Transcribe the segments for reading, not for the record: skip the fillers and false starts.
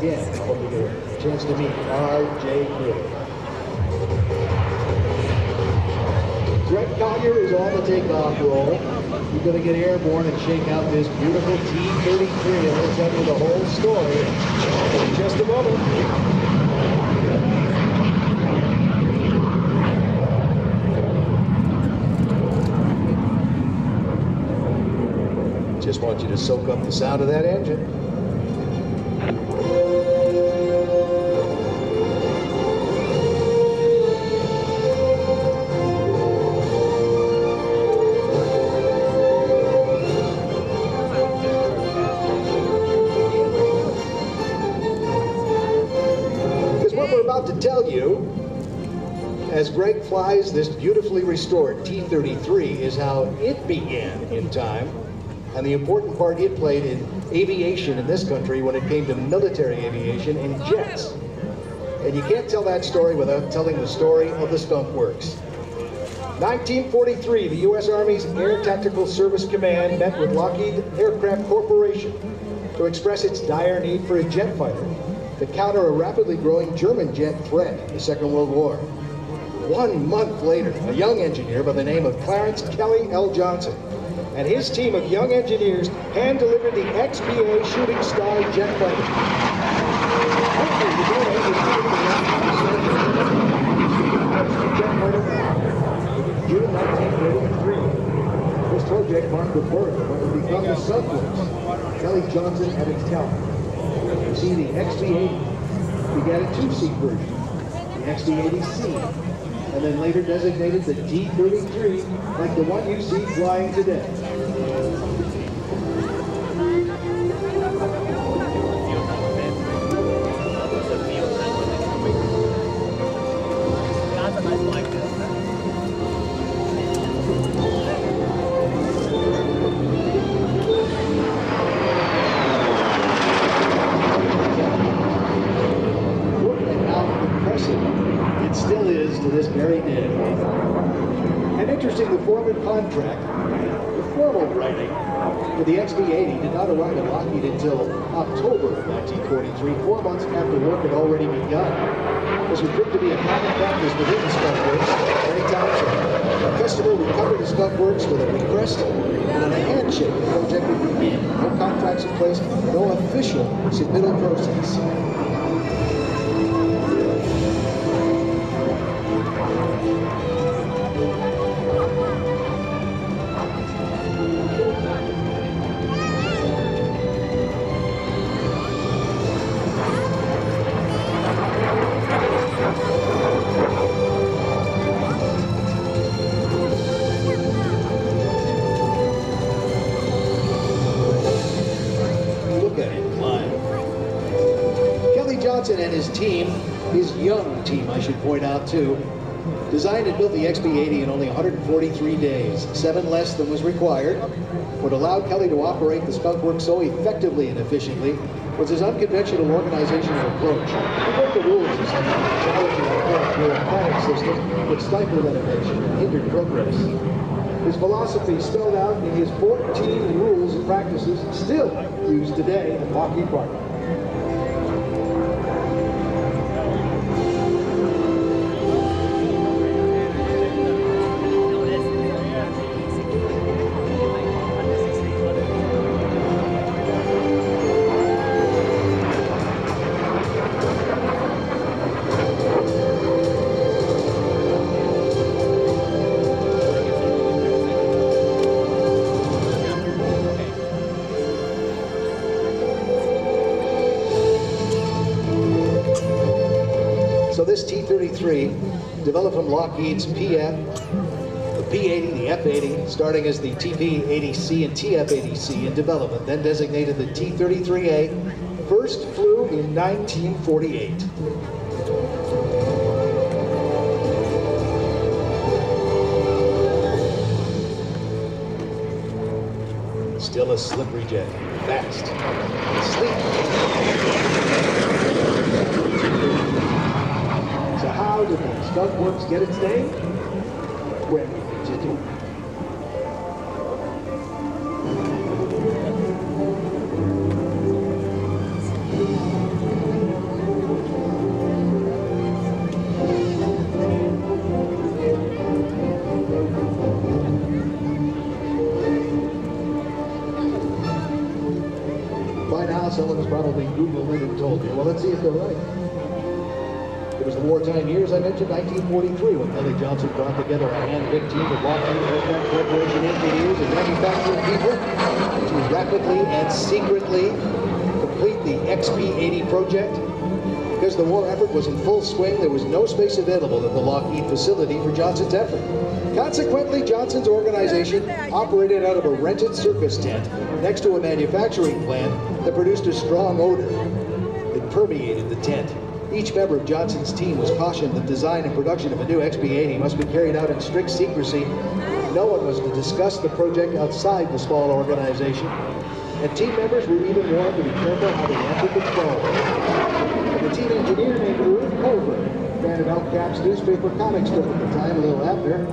again, I hope you get a chance to meet R.J. Crew. Greg Colyer is on the takeoff roll. He's going to get airborne and shake out this beautiful T-33, and we'll tell you the whole story in just a moment. Just want you to soak up the sound of that engine. Because what we're about to tell you, as Greg flies this beautifully restored T-33, is how it began in time, and the important part it played in aviation in this country when it came to military aviation and jets. And you can't tell that story without telling the story of the Skunk Works. 1943, the U.S. Army's Air Tactical Service Command met with Lockheed Aircraft Corporation to express its dire need for a jet fighter to counter a rapidly growing German jet threat in the Second World War. 1 month later, a young engineer by the name of Clarence Kelly L. Johnson and his team of young engineers hand-delivered the XBA Shooting Star jet fighter. June 1933. This project marked the birth of what would become the Skunk Works. Kelly Johnson at its helm. You see, the XB-80 began a two-seat version, the XB-80C, and then later designated the T-33, like the one you see flying today. It still is to this very day. And interesting, the former contract, the formal writing for the XB-80 did not arrive at Lockheed until October of 1943, 4 months after work had already begun. This would prove to be a common practice within the Skunk Works. Many times a customer would cover the Skunk Works with a request and on a handshake the project would begin. No contracts in place, no official submittal process. Johnson and his team, his young team I should point out too, designed and built the XB-80 in only 143 days, 7 less than was required. What allowed Kelly to operate the Skunk Works so effectively and efficiently was his unconventional organizational approach. He broke the rules of such a challenging and bureaucratic system would stifle innovation and hindered progress. His philosophy spelled out in his 14 rules and practices still used today at Lockheed Martin. So this T-33, developed from Lockheed's PF, the P-80, the F-80, starting as the TP-80C and TF-80C in development, then designated the T-33A, first flew in 1948. Still a slippery jet, fast, sleek. So how did the Skunk Works get its name? When we continue. probably Googled it and told me. Well, let's see if they're right. It was the wartime years, I mentioned, 1943, when Kelly Johnson brought together a hand-picked team of Lockheed Aircraft Corporation engineers and manufacturing people to rapidly and secretly complete the XP-80 project. Because the war effort was in full swing, there was no space available at the Lockheed facility for Johnson's effort. Consequently, Johnson's organization operated out of a rented circus tent next to a manufacturing plant that produced a strong odor. It permeated the tent. Each member of Johnson's team was cautioned that design and production of a new XP-80 must be carried out in strict secrecy. No one was to discuss the project outside the small organization, and team members were even warned to be careful how they entered the phone. And the team engineer named Colyer ran an Outcaps newspaper comic strip at the time, a little after,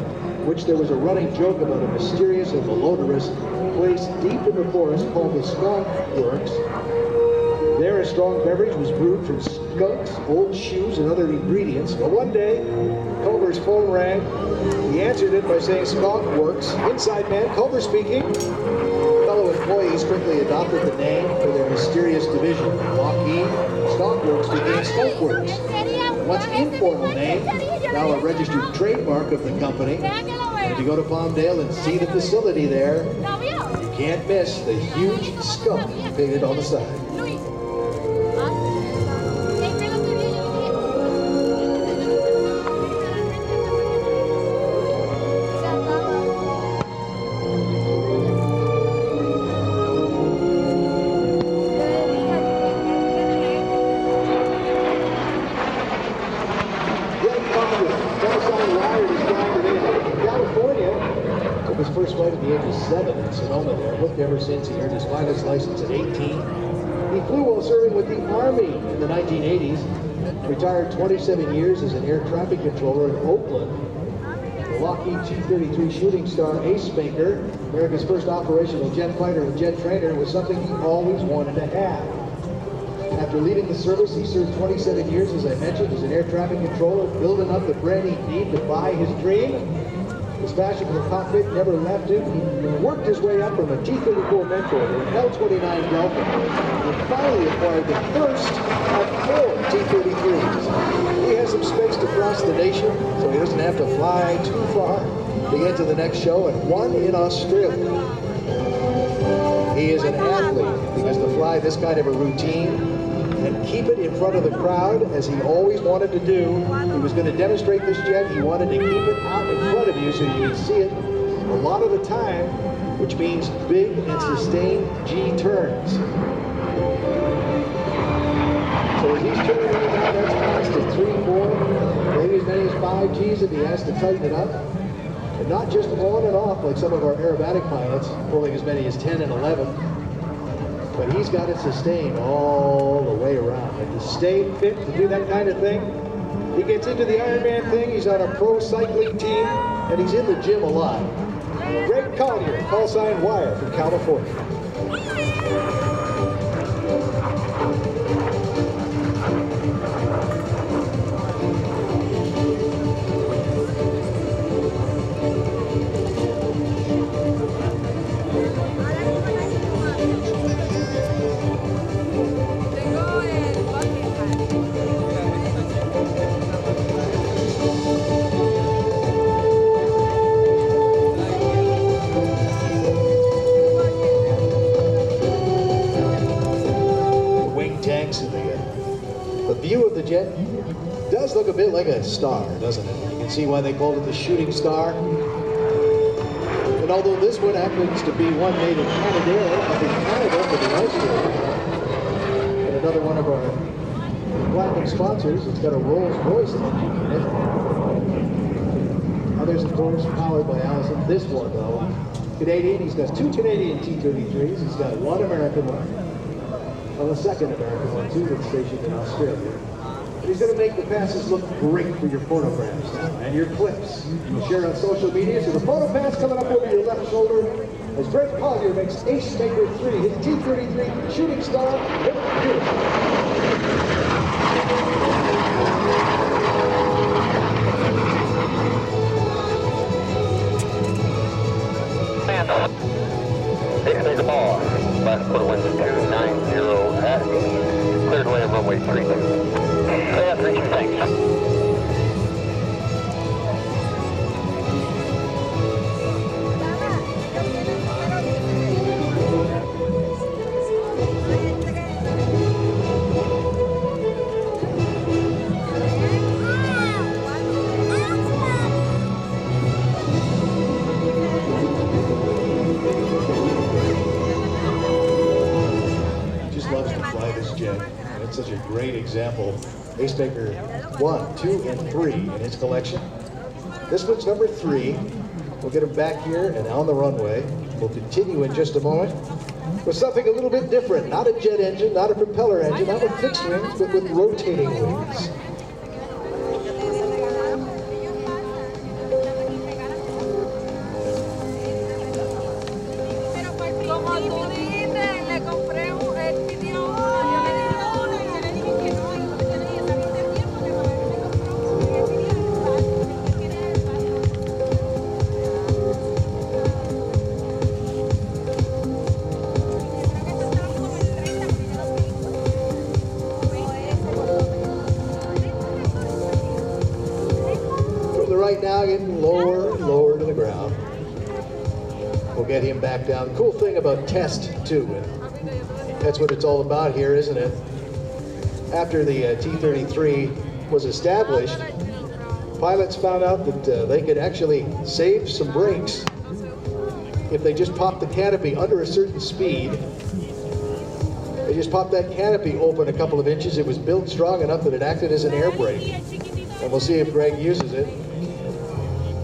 which there was a running joke about a mysterious and malodorous place deep in the forest called the Skunk Works. There, a strong beverage was brewed from skunks, old shoes, and other ingredients. But one day, Culver's phone rang. He answered it by saying, "Skunk Works." Inside man, Culver speaking. Fellow employees quickly adopted the name for their mysterious division. Lockheed, Skunk Works became Skunk Works. Once informal name, now a registered trademark of the company. And if you go to Palmdale and see the facility there, you can't miss the huge skunk painted on the side. His first flight at the age of 7 in Sonoma there. Worked ever since. He earned his pilot's license at 18. He flew while serving with the Army in the 1980s. Retired 27 years as an air traffic controller in Oakland. The Lockheed T-33 shooting star ace maker, America's first operational jet fighter and jet trainer, was something he always wanted to have. After leaving the service, he served 27 years, as I mentioned, as an air traffic controller, building up the bread he'd need to buy his dream. His passion for the cockpit never left him. He worked his way up from a T-34 Mentor to an L-29 Delta, and finally acquired the first of 4 T-33s. He has some space to cross the nation, so he doesn't have to fly too far to get to the next show, and one in Australia. He is an athlete because to fly this kind of a routine and keep it in front of the crowd, as he always wanted to do. He was going to demonstrate this jet. He wanted to keep it out in front of you so you could see it a lot of the time, which means big and sustained G turns. So as he's turning in now, that's past to 3, 4, maybe as many as 5 Gs if he has to tighten it up. And not just on and off like some of our aerobatic pilots, pulling as many as 10 and 11. But he's got it sustained all the way around. And to stay fit to do that kind of thing, he gets into the Ironman thing, he's on a pro cycling team, and he's in the gym a lot. Greg Colyer, call sign Wire from California. The view of the jet does look a bit like a star, doesn't it? You can see why they called it the shooting star. And although this one happens to be one made in Canada, up in Canada for the Airshow, and another one of our platinum sponsors, it's got a Rolls-Royce engine in it. Others, of course, powered by Allison. This one, though, Canadian. He's got 2 Canadian T-33s. He's got 1 American one. Well, a second American one, too, that's stationed in Australia. And he's going to make the passes look great for your photographs and your clips. You'll share on social media. So the photo pass coming up over your left shoulder as Greg Colyer makes Ace Maker 3, his T-33 shooting star. Beautiful. This is the bar. Last put wind 290 at T-33. Yeah, thank you, thanks. Loves to fly this jet. And it's such a great example. Ace Maker 1, 2, and 3 in his collection. This one's number 3. We'll get him back here and on the runway. We'll continue in just a moment with something a little bit different. Not a jet engine, not a propeller engine, not with fixed wings, but with rotating wings. Right now, getting lower and lower to the ground. We'll get him back down. Cool thing about test, too, and that's what it's all about here, isn't it? After the T-33 was established, pilots found out that they could actually save some brakes if they just popped the canopy under a certain speed. They just popped that canopy open a couple of inches. It was built strong enough that it acted as an air brake. And we'll see if Greg uses it.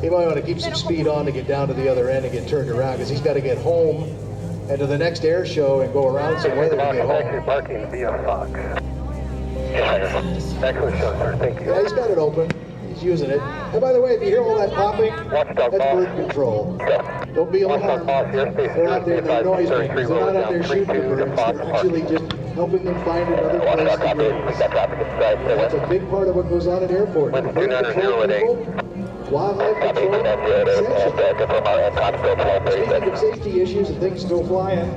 He might want to keep some speed on to get down to the other end and get turned around, because he's got to get home and to the next air show and go around some weather to get home. Parking via Fox. Excellent show, sir. Thank you. Yeah, he's got it open. He's using it. And by the way, if you hear all that popping, that's bird control. Don't be alarmed. They're out there, they're noise makers. They're not out there shooting the birds. They're actually just helping them find another place to go. That's a big part of what goes on at airport. Bird control people, wildlife control, essential. Speaking of safety issues and things go flying,